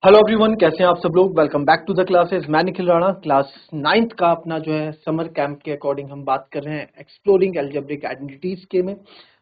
Hello everyone, कैसे हैं आप सब लोग। Welcome back to the classes. मैं निखिल राणा, क्लास 9th का अपना जो है समर कैंप के अकॉर्डिंग हम बात कर रहे हैं एक्सप्लोरिंग एल्जेब्रिक आइडेंटिटीज के में।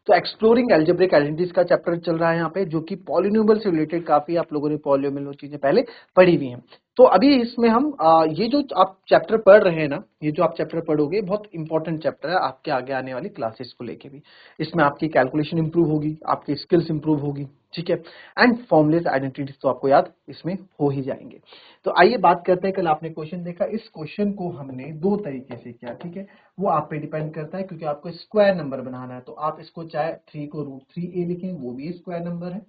तो एक्सप्लोरिंग एल्जेब्रिक आइडेंटिटीज का चैप्टर चल रहा है यहाँ पे, जो कि पॉलिनोमियल से रिलेटेड काफी आप लोगों ने पॉलिनोमियल चीजें पहले पढ़ी हुई हैं। तो अभी इसमें हम ये जो आप चैप्टर पढ़ रहे हैं ना, ये जो आप चैप्टर पढ़ोगे बहुत इंपॉर्टेंट चैप्टर है आपके आगे आने वाली क्लासेस को लेके भी। इसमें आपकी कैलकुलेशन इंप्रूव होगी, आपकी स्किल्स इंप्रूव होगी, ठीक है। एंड फॉर्मलेस आइडेंटिटीज तो आपको याद इसमें हो ही जाएंगे। तो आइए बात करते हैं, कल आपने क्वेश्चन देखा, इस क्वेश्चन को हमने दो तरीके से किया, ठीक है। वो आप पे डिपेंड करता है, क्योंकि आपको स्क्वायर नंबर बनाना है। तो आप इसको चाहे 3 को √3a लिखें, वो भी स्क्वायर नंबर है,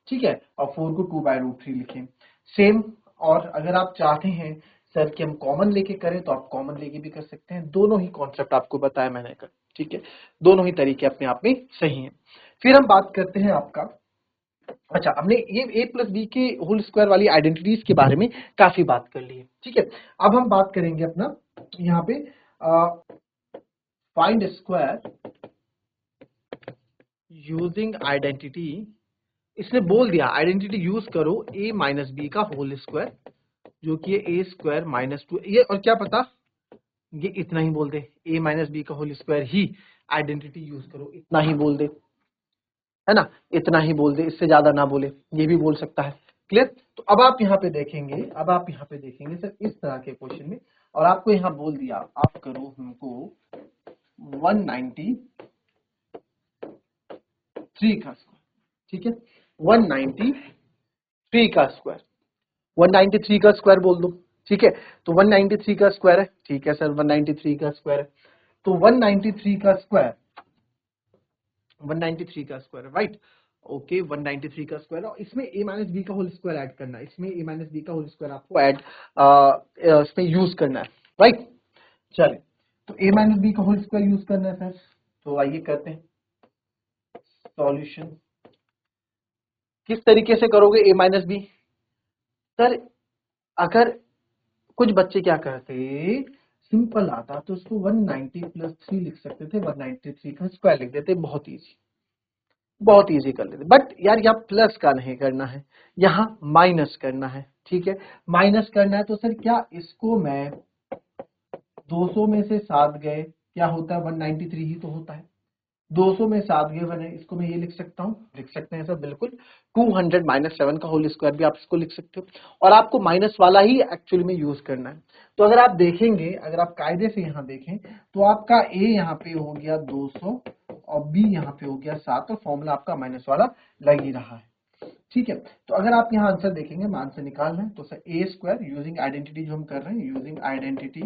ठीक है, और 4 को 2/√3 लिखें, सेम। और अगर आप चाहते हैं सर कि हम कॉमन लेके करें, तो आप कॉमन लेके भी कर सकते हैं। दोनों ही कॉन्सेप्ट आपको बताया मैंने कर, ठीक है। दोनों ही तरीके अपने आप में सही हैं। फिर हम बात करते हैं आपका, अच्छा, हमने ये a प्लस बी के होल स्क्वायर वाली आइडेंटिटीज के बारे में काफी बात कर ली है, ठीक है। अब हम बात करेंगे अपना यहाँ पे फाइंड स्क्वायर यूजिंग आइडेंटिटी। इसने बोल दिया आइडेंटिटी यूज करो a माइनस बी का होल स्क्वायर, जो कि a स्क्वायर माइनस 2, ये और क्या पता, ये इतना ही बोल दे, a माइनस बी का होल स्क्वायर ही आइडेंटिटी यूज करो, इतना ही बोल दे, है ना, इतना ही बोल दे, इससे ज्यादा ना बोले, ये भी बोल सकता है। क्लियर। तो अब आप यहाँ पे देखेंगे, सर इस तरह के क्वेश्चन में, और आपको यहाँ बोल दिया आप करो हमको 193 का स्क्वायर, ठीक है, 193 का स्क्वायर, 193 का स्क्वायर बोल दो, ठीक है। तो 193 का स्क्वायर है, ठीक है सर, 193 का स्क्वायर है। तो 193 का स्क्वायर, 193 का स्क्वायर, राइट, ओके, 193 का स्क्वायर, और इसमें a माइनस बी का होल स्क्वायर ऐड करना है, इसमें a माइनस बी का होल स्क्वायर आपको ऐड इसमें यूज करना है, राइट। चलिए, तो a माइनस बी का होल स्क्वायर यूज करना है सर, तो आइए करते हैं सॉल्यूशन। किस तरीके से करोगे a माइनस बी सर? अगर कुछ बच्चे क्या करते, सिंपल आता तो उसको 190 प्लस 3 लिख सकते थे, 193 का स्क्वायर लिख देते, बहुत इजी, बहुत इजी कर लेते। बट यार यहाँ प्लस का नहीं करना है, यहाँ माइनस करना है, ठीक है। माइनस करना है तो सर क्या इसको मैं 200 में से 7 गए, क्या होता है, 193 ही तो होता है। 200 में 7 गए बने, इसको मैं ये लिख सकता हूँ, लिख सकते हैं सर, बिल्कुल। 200 माइनस 7 का होल स्क्वायर भी आप इसको लिख सकते हो, और आपको माइनस वाला ही एक्चुअली में यूज करना है। तो अगर आप देखेंगे, अगर आप कायदे से यहाँ देखें, तो आपका a यहाँ पे हो गया 200 और b यहाँ पे हो गया 7, और फॉर्मूला आपका माइनस वाला लग ही रहा है, ठीक है। तो अगर आप यहाँ आंसर देखेंगे, मैं आंसर निकाल रहे हैं, तो sir a square using identity जो हम कर रहे हैं, यूजिंग आइडेंटिटी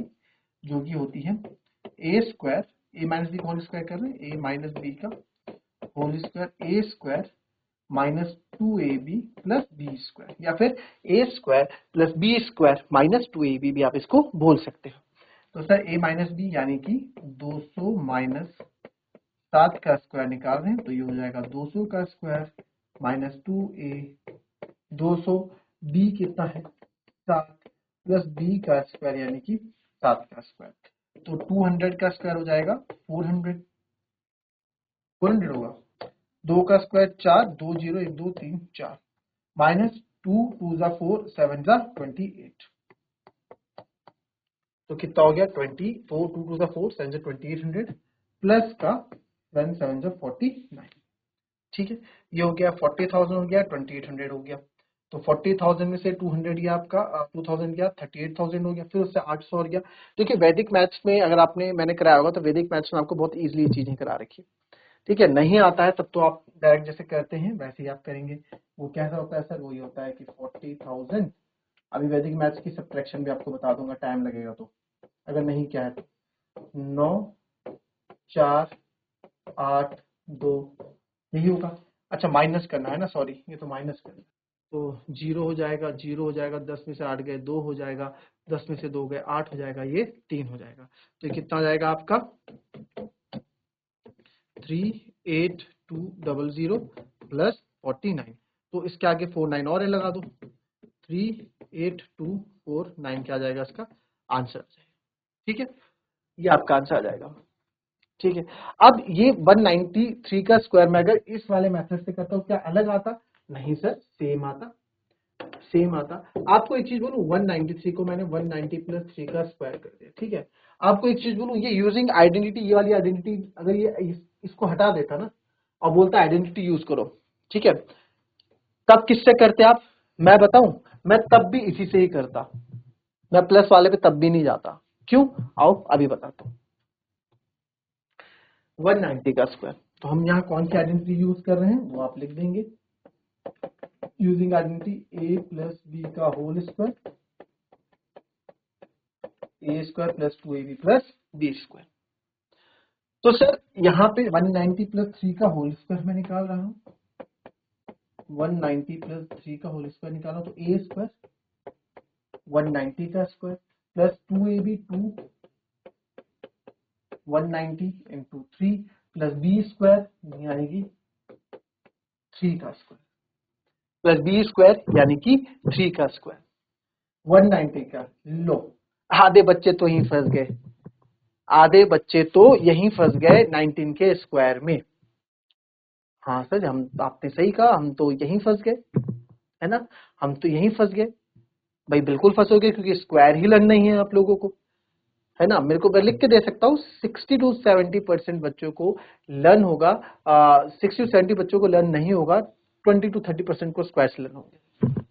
जो की होती है a square, a minus B का होल स्क्वायर कर रहे हैं, a माइनस बी का whole square, a square minus 2ab plus B square, या फिर a square plus B square minus 2ab भी आप इसको बोल सकते हो। तो सर a माइनस बी यानी कि 200 माइनस 7 का स्क्वायर निकाल रहे हैं, तो ये हो जाएगा 200 का स्क्वायर माइनस 2a, 200, b कितना है 7, प्लस b का स्क्वायर यानी कि 7 का स्क्वायर, तो 200 का स्क्वायर हो जाएगा 400, 400 होगा, 2 का स्क्वायर 4, 2 0 1 2 3 4, माइनस 2 2 जा 4 7 जा 28, तो कितना हो गया 24, 2 2 जा 4 7 जा 2800, प्लस का 7 7 जा 49, ठीक है। ये हो गया 40,000 हो गया, 2800 हो गया, तो 40,000 में से 200 गया आपका, 2000 गया, 38,000 हो गया, फिर उससे 800 हो गया। देखिए वैदिक मैथ्स में अगर आपने मैंने कराया होगा, तो वैदिक मैथ्स में आपको बहुत इजीली चीजें करा रखी है, ठीक है। नहीं आता है तब तो आप डायरेक्ट जैसे करते हैं वैसे ही आप करेंगे। वो कैसा होता है सर, वही होता है कि 40,000, अभी वैदिक मैथ्स की सब्ट्रैक्शन भी आपको बता दूंगा, टाइम लगेगा तो, अगर नहीं क्या है तो 9 4 8 2, यही होगा। अच्छा माइनस करना है ना, सॉरी, ये तो माइनस करना है, तो 0 हो जाएगा, 0 हो जाएगा, 10 में से 8 गए 2 हो जाएगा, 10 में से 2 गए 8 हो जाएगा, ये 3 हो जाएगा, तो ये कितना हो जाएगा आपका 38200 प्लस 49, तो इसके आगे 49 और लगा दो, 38249 क्या आ जाएगा इसका आंसर आ जाएगा, ठीक है। ये आपका आंसर आ जाएगा, ठीक है। अब ये 193 का स्क्वायर में अगर इस वाले मेथड से करता हूं, क्या अलग आता? नहीं सर, सेम आता, सेम आता। आपको एक चीज बोलूं, 193 को मैंने 190 प्लस 3 का स्क्वायर कर दिया, ठीक है। आपको एक चीज बोलूं, ये यूजिंग आइडेंटिटी, ये वाली आइडेंटिटी अगर ये इसको हटा देता ना और बोलता आइडेंटिटी यूज करो, ठीक है, तब किससे करते आप, मैं बताऊं, मैं तब भी इसी से ही करता, मैं प्लस वाले पे तब भी नहीं जाता। क्यों, आओ अभी बताता हूं। 190 का स्क्वायर, तो हम यहाँ कौन सी आइडेंटिटी यूज कर रहे हैं वो आप लिख देंगे, using identity a plus B का whole square, A square plus 2ab plus B square. तो सर यहाँ पे 190 प्लस 3 का होल स्क्वायर मैं निकाल रहा हूँ, 190 प्लस 3 का होल स्क्वायर निकाला तो ए स्क्वायर 190 का square plus 2ab 2 190 into 3 plus B square यानी कि 3 का स्क्वायर प्लस बी स्क्वायर यानी कि 3 का स्क्वायर 190 का। लो आधे बच्चे तो यहीं फंस गए, आधे बच्चे तो यहीं फंस गए 19 के स्क्वायर में। हाँ सर, हम आपने सही कहा, हम तो यहीं फंस गए, है ना, हम तो यहीं फंस गए भाई, बिल्कुल फंसोगे क्योंकि स्क्वायर ही लर्न नहीं है आप लोगों को, है ना। मेरे को मैं लिख के दे सकता हूँ 60 to 70% बच्चों को लर्न होगा, 60 to 70 बच्चों को लर्न नहीं होगा, 20 to 30% को स्क्वायर से लर्न होगा,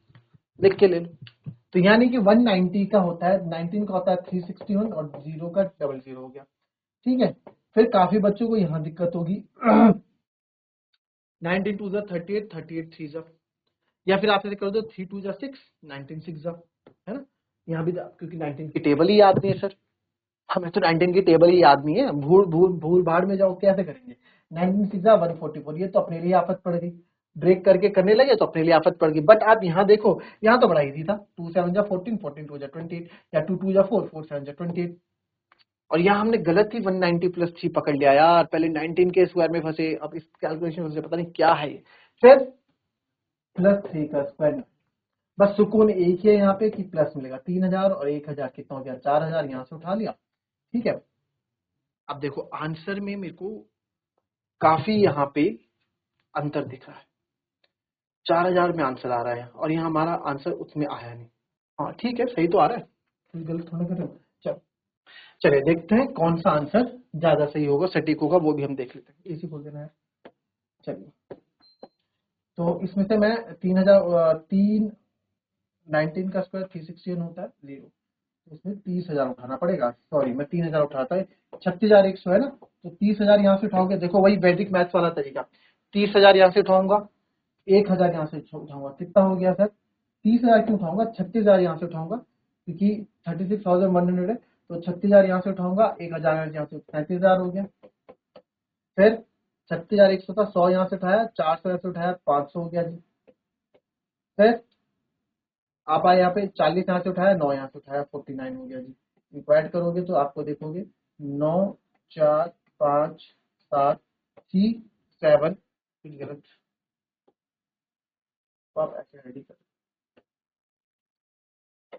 लिख के ले लो। तो यानी कि 190 का होता है, 19 का होता है 361 और 0 का 00 हो गया, ठीक है। फिर काफी बच्चों को यहाँ दिक्कत होगी 19 2 38, 38 3 जा, या फिर आप ऐसे कर दो 3 2 6, 19 6 जा, है ना। यहाँ भी क्योंकि 19 की टेबल ही याद नहीं है सर, हमें तो 19 की टेबल ही याद नहीं है, भूल भाड़ में जाओ कैसे करेंगे। 19 6 जा 144, ये तो अपने लिए आफत पड़ गई, ब्रेक करके करने लगे तो अपने लिए आफत पड़ गई। बट आप यहाँ देखो, यहाँ तो बड़ा इजी था, 2 7 जा 14, 14 2 जा 28, या 2 2 जा 4, 4 7 जा 28। और यहाँ हमने गलत ही 190 प्लस 3 पकड़ लिया यार, पहले 19 के स्क्वायर में फंसे, अब इस कैलकुलेशन से पता नहीं क्या है ये। फिर प्लस 3 का स्क्वायर, बस सुकून एक ही है यहाँ पे कि प्लस मिलेगा 3000 और 1000 कितना हो गया 4000, यहाँ से उठा लिया, ठीक है। अब देखो आंसर में मेरे को काफी यहाँ पे अंतर दिख रहा है, 4000 में आंसर आ रहा है और यहाँ हमारा आंसर उसमें आया नहीं। हाँ ठीक है, सही तो आ रहा है, कुछ गलत थोड़ा कर रहे हो। चल चलिए देखते हैं कौन सा आंसर ज्यादा सही होगा, सटीक होगा, वो भी हम देख लेते हैं। इसी खोल देना है। चलिए, तो इसमें से मैं 19 का स्क्वायर 361 होता है 0, इसमें 30,000 उठाना पड़ेगा, सॉरी मैं 3000 उठाता है, 36,100 है ना, तो 30,000 यहाँ से उठाओगे, देखो वही वैदिक मैथ्स वाला तरीका, 30,000 यहाँ से उठाऊंगा, 1000 यहाँ से उठाऊंगा, कितना हो गया सर, 30,000 क्यों उठाऊंगा, 36,000 यहाँ से उठाऊंगा क्योंकि 36,100 है, तो 36,000 यहाँ से उठाऊंगा, 1000 यहाँ से 37,000 हो गया। फिर 36,100 था, 100 यहाँ से उठाया, 400 यहाँ से उठाया, 500 हो गया जी। फिर आप आए यहाँ पे 40 यहाँ से उठाया, 9 यहाँ से उठाया, 49 हो गया जी। इनको ऐड करोगे तो आपको देखोगे 9 4 5 7 3 7, कुछ गलत, तो आप ऐसे रेडी करो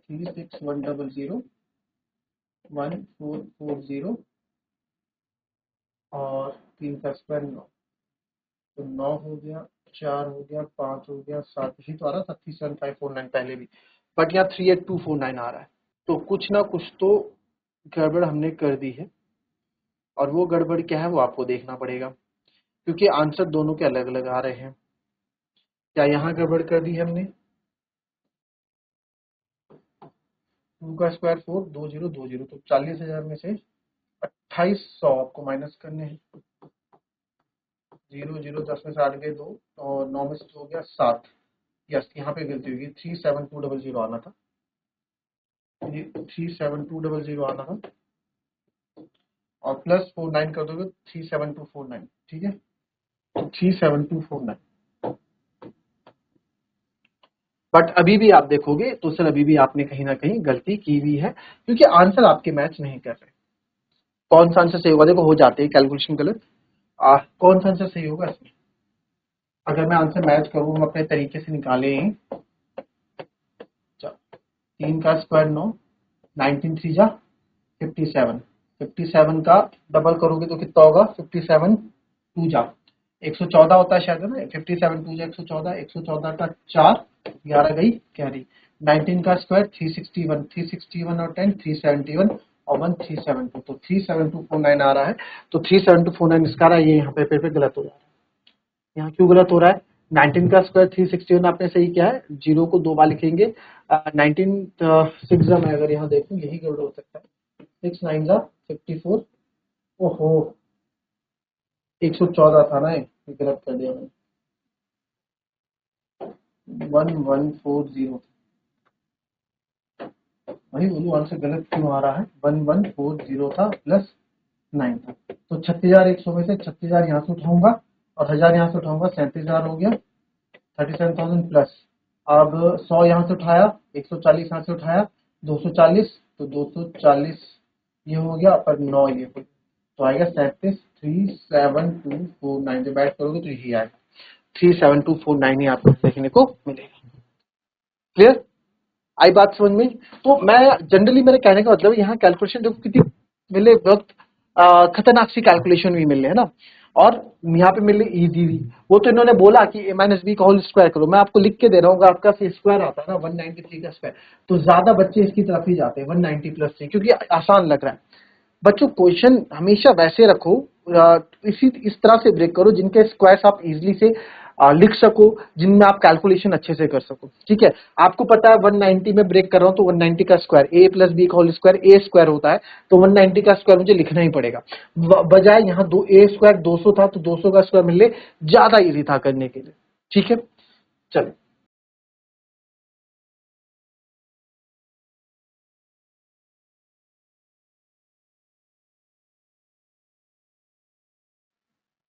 36100 1440 और 3 का स्क्वायर 9, तो 9 हो गया, 4 हो गया, 5 हो गया, 7, यही तो आ रहा था 37549 पहले भी, बट यहाँ 38249 आ रहा है, तो कुछ ना कुछ तो गड़बड़ हमने कर दी है, और वो गड़बड़ क्या है वो आपको देखना पड़ेगा, क्योंकि आंसर दोनों के अलग अलग आ रहे हैं। क्या यहाँ गड़बड़ कर दी है हमने, 2 का स्क्वायर 4 2020, तो 40,000 में से 2800 आपको माइनस करने हैं, 0 0 10 में से 8 गए 2 और 9 में से हो गया 7, यस यहाँ पे गलती होगी, 37200 आना था, 37200 आना था, और प्लस 49 कर दोगे 37249, ठीक है, 37249। बट अभी भी आप देखोगे तो सर अभी भी आपने कहीं ना कहीं गलती की हुई है, क्योंकि आंसर आपके मैच नहीं कर रहे। कौन सा आंसर सही होगा, देखो हो जाते हैं कैलकुलेशन गलत, कौन सा आंसर सही होगा इसमें, अगर मैं आंसर मैच करूँ हम अपने तरीके से निकालें, 3 का स्क्वायर 9, 19 3 जा 57, 57 का डबल करोगे तो कितना होगा, 57 2 जा 114 होता है शायद, है ना, 57 2 जा 114, 114 का 4 11 गई कैरी, 19 का स्क्वायर 361, 361 और 10 371 और 1 372, तो 37249 आ रहा है। तो 37249 इसका रहा है, ये यहाँ पे पेपर गलत हो रहा है। यहाँ क्यों गलत हो रहा है? 19 का स्क्वायर 361 आपने सही किया है, जीरो को 2 बार लिखेंगे। 19 6 में अगर यहाँ देखूं यही गड़बड़ हो सकता है, 6 9 54, ओहो 114 था ना, ये गलत कर दिया मैंने, 1140, वही बोलूँ आंसर गलत क्यों आ रहा है, 1140 था प्लस 9 था, तो 36,100 में से 36,000 यहाँ से उठाऊंगा और 1000 यहाँ से उठाऊंगा, 37,000 हो गया, 37,000 प्लस, अब 100 यहाँ से उठाया, 140 यहाँ से उठाया, 240, तो 240 ये हो गया, पर 9 ये हो गया, तो आएगा 37,37249, जब ऐड करोगे तो यही आएगा, 37249 ही आपको देखने को मिलेगा। क्लियर? आई बात समझ में? तो मैं जनरली मेरे कहने का मतलब यहाँ कैलकुलेशन देखो कितनी मिले, वक्त खतरनाक सी कैलकुलेशन भी मिल रही है ना, और यहाँ पे मिल रही इजी भी। वो तो इन्होंने बोला कि a माइनस बी का होल स्क्वायर करो, मैं आपको लिख के दे रहा हूँ, आपका स्क्वायर आता है ना 193 का स्क्वायर, तो ज्यादा बच्चे इसकी तरफ ही जाते हैं 190 प्लस से, क्योंकि आसान लग रहा है। बच्चों क्वेश्चन हमेशा वैसे रखो, इस तरह से ब्रेक करो जिनके स्क्वायर्स आप इजीली से लिख सको, जिनमें आप कैलकुलेशन अच्छे से कर सको। ठीक है, आपको पता है 190 में ब्रेक कर रहा हूं तो 190 का स्क्वायर a प्लस बी का होल स्क्वायर a स्क्वायर होता है, तो 190 का स्क्वायर मुझे लिखना ही पड़ेगा, बजाय यहाँ दो a स्क्वायर 200 था तो 200 का स्क्वायर मिलने ज्यादा इजी था करने के लिए। ठीक है, चलो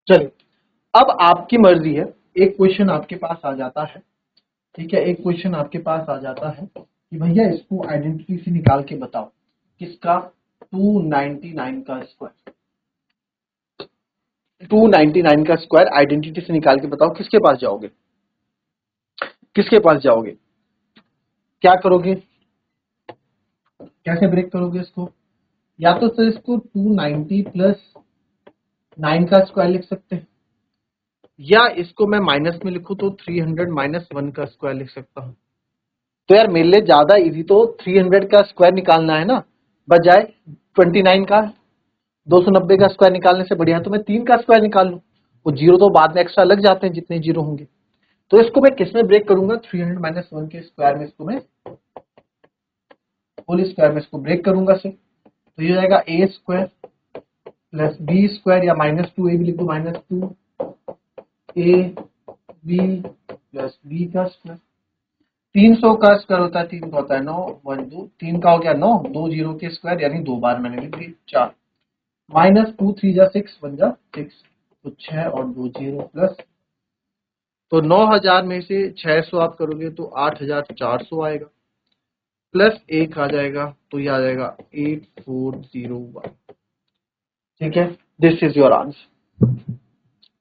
चलिए, अब आपकी मर्जी है, एक क्वेश्चन आपके पास आ जाता है, ठीक है, एक क्वेश्चन आपके पास आ जाता है कि भैया इसको आइडेंटिटी से निकाल के बताओ, किसका? 299 का स्क्वायर, 299 का स्क्वायर आइडेंटिटी से निकाल के बताओ, किसके पास जाओगे? किसके पास जाओगे? क्या करोगे? कैसे ब्रेक करोगे इसको? या तो सर इसको 290 प्लस 9 का स्क्वायर लिख सकते हैं, या इसको मैं माइनस में लिखूं तो 300 माइनस 1 का स्क्वायर लिख सकता हूं। तो यार मेरे लिए ज्यादा इजी तो 300 का स्क्वायर निकालना है ना, बजाय 29 का। 290 का स्क्वायर निकालने से बढ़िया तो मैं 3 का स्क्वायर निकाल लूं, वो जीरो तो बाद में एक्स्ट्रा लग जाते हैं जितने जीरो होंगे। तो इसको मैं किस में ब्रेक करूंगा? 300 माइनस 1 के स्क्वायर में, इसको मैं होल स्क्वायर में इसको ब्रेक करूंगा से, तो ये हो जाएगा A square plus B square, या माइनस 2 ए भी लिख दो, minus 2 A B plus B का स्क्वायर। 300 का स्क्वायर होता है, 3 का होता है 9, 1 2, 3 का हो गया 9, 2 जीरो के स्क्वायर यानी 2 बार मैंने लिख दी 4, माइनस 2 3 जा 6 1 जा 6, तो 6 और 2 जीरो प्लस, तो 9,000 में से 600 आप करोगे तो 8,400 आएगा, प्लस 1 आ जाएगा, तो ये आ जाएगा 8401। ठीक है, this is your answer.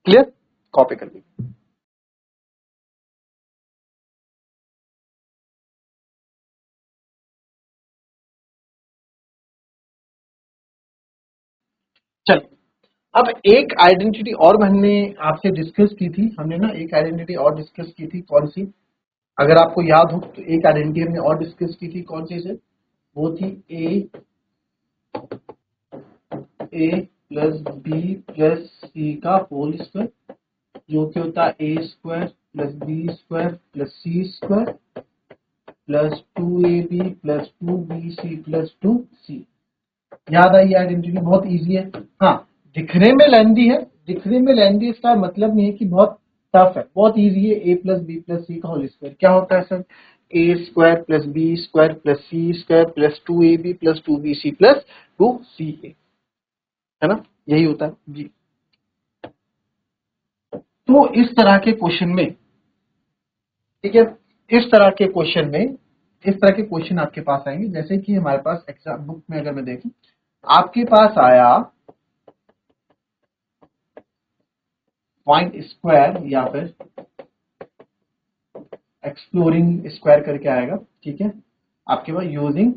Clear? Copy कर लीजिए। चलिए, अब एक आइडेंटिटी और हमने आपसे डिस्कस की थी, हमने ना एक आइडेंटिटी और डिस्कस की थी, कौन सी? अगर आपको याद हो तो एक आइडेंटिटी हमने और डिस्कस की थी, कौन सी से? वो थी A plus B plus C का होल स्क्वायर, जो कि होता है A square plus B square plus C square plus 2ab plus 2bc plus 2c। याद आई आइडेंटिटी? बहुत इजी है। हाँ, दिखने में लेंदी है, दिखने में लेंदी, इसका मतलब नहीं है कि बहुत टफ है, बहुत इजी है। A plus B plus C का होल स्क्वायर क्या होता है sir? A square plus B square plus C square plus 2ab plus 2bc plus 2ca, है ना? यही होता है जी। तो इस तरह के क्वेश्चन में, ठीक है, इस तरह के क्वेश्चन में, इस तरह के क्वेश्चन आपके पास आएंगे, जैसे कि हमारे पास एग्जाम बुक में अगर मैं देखूं, आपके पास आया पॉइंट स्क्वायर या फिर एक्सप्लोरिंग स्क्वायर करके आएगा, ठीक है, आपके पास यूजिंग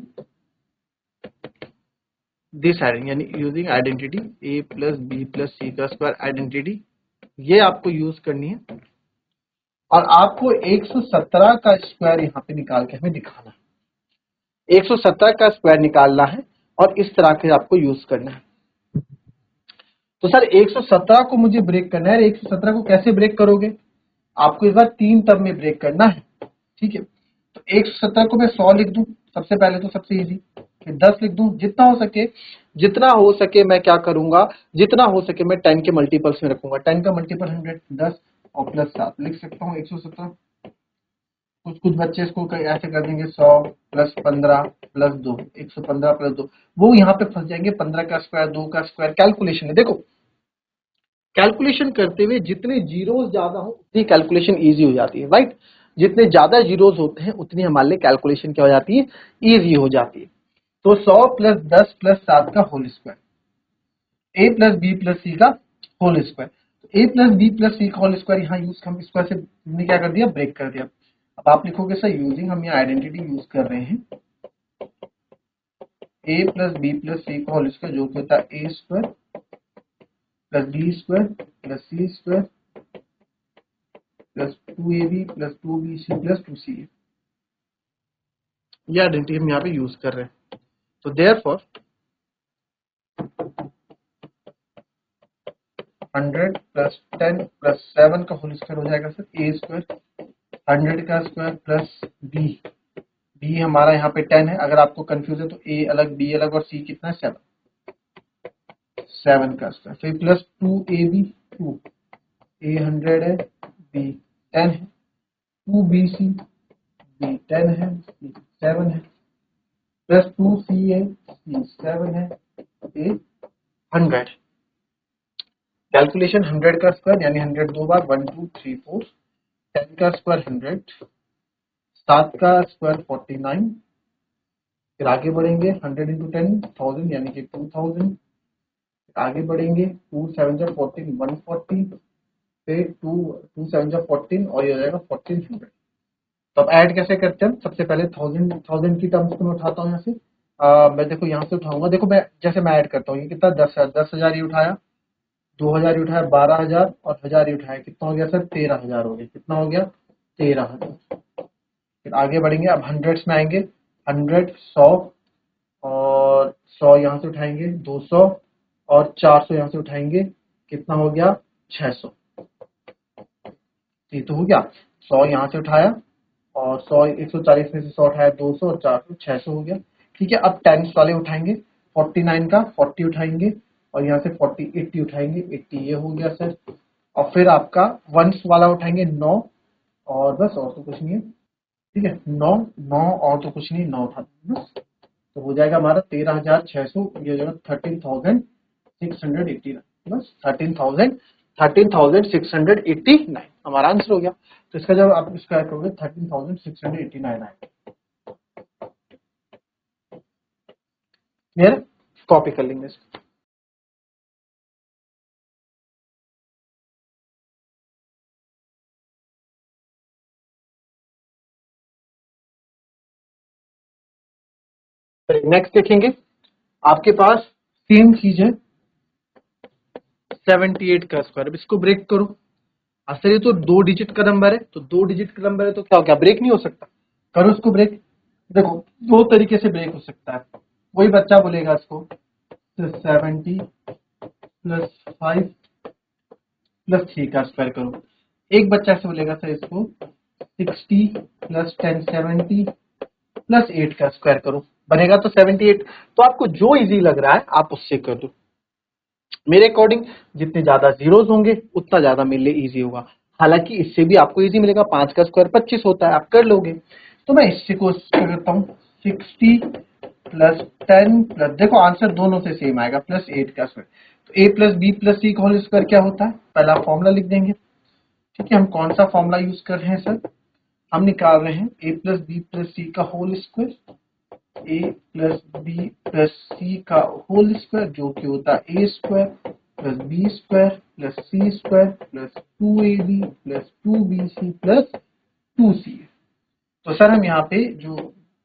दिस आइडेंटिटी, यानी यूजिंग आइडेंटिटी ए प्लस बी प्लस सी का स्क्वायर आइडेंटिटी, ये आपको यूज करनी है। और आपको 117 का स्क्वायर यहाँ पे निकाल के हमें दिखाना है। 117 का स्क्वायर निकालना है और इस तरह के आपको यूज करना है। तो सर 117 को मुझे ब्रेक करना है। 117 को कैसे ब्रेक करोगे? आपको इस बार 3 टर्म में ब्रेक करना है, ठीक है। तो 117 को मैं 100 लिख दूं सबसे पहले, तो सबसे इजी। फिर 10 लिख दूं, जितना हो सके मैं क्या करूंगा, जितना हो सके मैं 10 के मल्टीपल्स में रखूंगा। 10 का मल्टीपल 100, 10 और प्लस 7 लिख सकता हूँ 117। कुछ बच्चे इसको ऐसे कर देंगे 100 प्लस 15 प्लस 2, 115 प्लस 2, वो यहाँ पे फंस जाएंगे। 15 का स्क्वायर, 2 का स्क्वायर, कैलकुलेशन है। देखो कैलकुलेशन करते हुए जितने जीरोस ज्यादा हो उतनी कैलकुलेशन इजी हो जाती है, राइट। जितने ज्यादा जीरोस होते हैं उतनी हमारे लिए कैलकुलेशन क्या हो जाती है, इजी हो जाती है। तो 100 प्लस 10 प्लस 7 का whole square, A plus B plus C का होल स्क्वायर। तो ए प्लस बी प्लस सी का होल स्क्वायर यहाँ यूज, हम स्क्वायर से हमने क्या कर दिया, ब्रेक कर दिया। अब आप लिखोगे सर यूजिंग, हम यहाँ आइडेंटिटी यूज कर रहे हैं, A plus B plus C का होल स्क्वायर जो कि होता है A square plus B square plus C square plus 2ab plus 2bc plus 2ca। ये आइडेंटिटी हम यहाँ पे यूज कर रहे हैं। तो देयरफॉर 100 प्लस 10 प्लस 7 का होल स्क्वायर हो जाएगा सर ए स्क्वायर, 100 का स्क्वायर प्लस बी, बी हमारा यहाँ पे 10 है। अगर आपको कंफ्यूज है तो ए अलग बी अलग, और सी कितना है 7, 7 का स्क्वायर, फिर प्लस 2ab, 2 ए 100 है, बी 10 है, 2bc, बी 10 है, सी 7 है, प्लस 2ca, सी 7 है, ए 100। कैलकुलेशन 100 का स्क्वायर यानी 100 दो बार, 1 2 3 4, 10 का स्क्वायर 100, 7 का स्क्वायर 49, फिर आगे बढ़ेंगे 100 इंटू 10 1000 यानी कि 2000, आगे बढ़ेंगे 2 7 जा 14 140, फिर 2 2 7 जा 14 और ये हो जाएगा 1400। तो अब ऐड कैसे करते हैं? सबसे पहले 1000 की टर्म्स को मैं उठाता हूँ यहाँ से। मैं देखो यहाँ से उठाऊंगा, देखो मैं जैसे मैं ऐड करता हूँ, ये कितना 10,000 ही उठाया, 2000 ही उठाया, 12,000 और 1000 ही उठाया, कितना हो गया सर 13,000 हो गया। कितना हो गया 13,000। फिर आगे बढ़ेंगे, अब हंड्रेड्स में आएंगे, 100 100 और 100 यहाँ से उठाएंगे 200 और 400 यहाँ से उठाएंगे, कितना हो गया 600। ये तो हो गया। 100 यहाँ से उठाया और 100 140 में से 100 उठाया, 200 और 400 600 हो गया। ठीक है, अब टेंस वाले उठाएंगे, 49 का 40 उठाएंगे और यहाँ से 40 80 उठाएंगे, 80 ये हो गया सर। और फिर आपका वंस वाला उठाएंगे 9 और बस, और तो कुछ नहीं है। ठीक है, 9 9 और तो कुछ नहीं, 9 उठा बस। तो हो जाएगा हमारा 13,600, ये हो जाएगा 13,689, बस 13,689 हमारा आंसर हो गया। तो इसका जब आप स्क्वायर करोगे 13,689 आएगा। क्लियर? कॉपी कर लेंगे इसको। नेक्स्ट देखेंगे, आपके पास सेम चीज है 78 का स्क्वायर। अब इसको ब्रेक करो। सर ये तो 2 डिजिट का नंबर है, तो 2 डिजिट का नंबर है तो क्या हो गया, ब्रेक नहीं हो सकता। करो इसको ब्रेक। देखो 2 तरीके से ब्रेक हो सकता है। वही बच्चा बोलेगा इसको 70 प्लस 5 प्लस 3 का स्क्वायर करो। एक बच्चा से बोलेगा सर इसको 60 प्लस 10 70 प्लस 8 का स्क्वायर करो, बनेगा तो 78। तो आपको जो इजी लग रहा है आप उससे कर दो। मेरे अकॉर्डिंग जितने ज्यादा जीरोस होंगे उतना ज्यादा मेरे लिए इजी होगा। हालांकि इससे भी आपको इजी मिलेगा, 5 का स्क्वायर 25 होता है, आप कर लोगे। तो मैं इससे कोशिश करता हूँ 60 प्लस 10 प्लस, देखो आंसर दोनों से सेम आएगा, प्लस 8 का स्क्वायर। तो ए प्लस बी प्लस सी का होल स्क्वायर क्या होता है, पहला फॉर्मूला लिख देंगे। ठीक है, हम कौन सा फॉर्मूला यूज कर रहे हैं सर, हम निकाल रहे हैं A plus B plus C का whole square, A plus B plus C का होल स्क्वायर जो कि होता है A square plus B square plus C square plus 2ab plus 2bc plus 2ca। तो सर हम यहाँ पे जो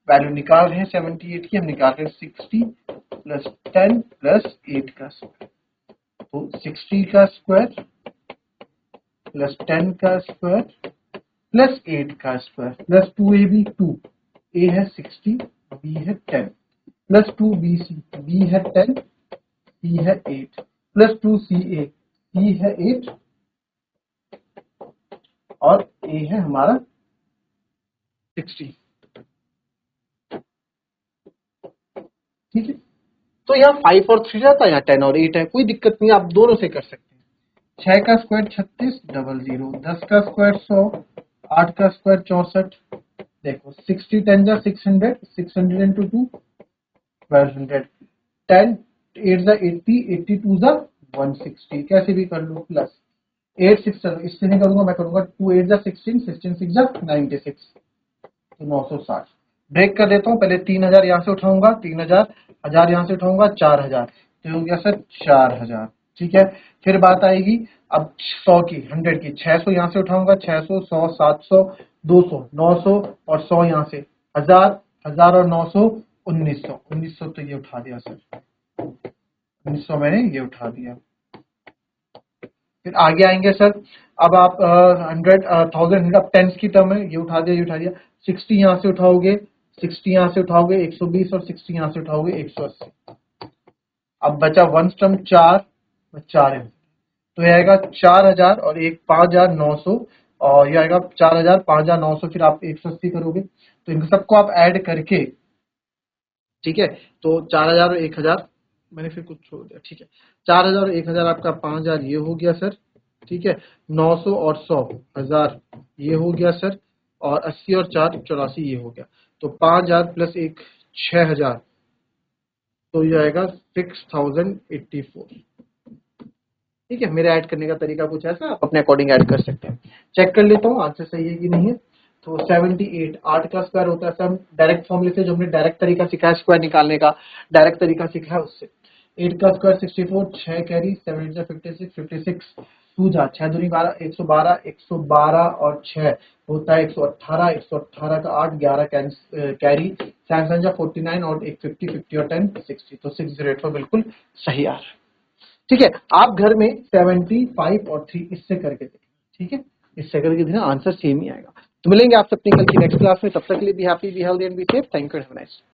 वैल्यू निकाल रहे हैं 78 की, हम निकाल रहे हैं 60 प्लस 10 प्लस 8 का स्क्वायर। तो 60 का स्क्वायर प्लस 10 का स्क्वायर प्लस 8 का स्क्वायर प्लस 2ab 2, a है 60, b है 10, प्लस 2bc, b है 10, c है 8, प्लस 2ca, c है 8 और a है हमारा 60। ठीक है, तो यहाँ 5 और 3 जाता है, यहाँ 10 और 8 है, कोई दिक्कत नहीं, आप दोनों से कर सकते हैं। 6 का स्क्वायर 36, 00, 10 का स्क्वायर 100, 8 का स्क्वायर 64, देखो 60 10 जा 600, 600 इंटू 2 1200, 10 8 जा 80, 82 जा 160, कैसे भी कर लो, प्लस 8 6, चलो इससे नहीं करूंगा, मैं करूंगा 2 8 जा 16, 16 6 जा 96, तो 960। ब्रेक कर देता हूँ, पहले 3000 यहाँ से उठाऊंगा, 3000, 1000 यहाँ से उठाऊंगा, 4000, तो हो गया सर 4000। ठीक है, फिर बात आएगी अब 100 की, 100 की, 600 यहाँ से उठाऊंगा, 600, 100, 700, 200, 900 और 100 यहाँ से, 1000, 1000 और 900, 1900, 1900 तो ये उठा दिया सर, 1900 मैंने ये उठा दिया। फिर आगे आएंगे सर, अब आप 100, 1000, अब टेंस की टर्म है, ये उठा दिया, ये उठा दिया, 60 यहाँ से उठाओगे, 60 यहाँ से उठाओगे 120 और 60 यहाँ से उठाओगे 180। अब बचा वन टर्म 4, 4 है, तो ये आएगा 4000 और एक 5900, और ये आएगा 4000 5900, फिर आप 180 करोगे, तो इन सबको आप ऐड करके, ठीक है, तो 4000 और 1000, मैंने फिर कुछ छोड़ दिया, ठीक है, 4000 और 1000 आपका 5000 ये हो गया सर, ठीक है, 900 और 100, 1000 ये हो गया सर, और 80 और 4 84 ये हो गया, तो 5000 प्लस एक 6000, तो ये आएगा 6084। ठीक है, मेरे ऐड करने का तरीका कुछ ऐसा, आप अपने अकॉर्डिंग ऐड कर सकते हैं। चेक कर लेता हूँ आंसर सही है कि नहीं है। तो 78, 8 का स्क्वायर होता है सर, हम डायरेक्ट फॉर्मूले से, जो हमने डायरेक्ट तरीका सीखा है स्क्वायर निकालने का, डायरेक्ट तरीका सीखा है उससे। 8 का स्क्वायर 64, 6 कैरी, 7 8 56, 56, 2 जा 6 दूनी 12, 112, 112 और 6 होता है 118, 118 का 8, 11 कैरी, 7 जा 49 और एक 50, 50 और 10 60, तो 608 बिल्कुल सही आ रहा है। ठीक है, आप घर में 75 और 3 इससे करके देखें, ठीक है, इससे करके देना, आंसर सेम ही आएगा। तो मिलेंगे आपसे अपनी कल की नेक्स्ट क्लास में, तब तक के लिए be happy, be healthy and be safe. Thank you, have a nice.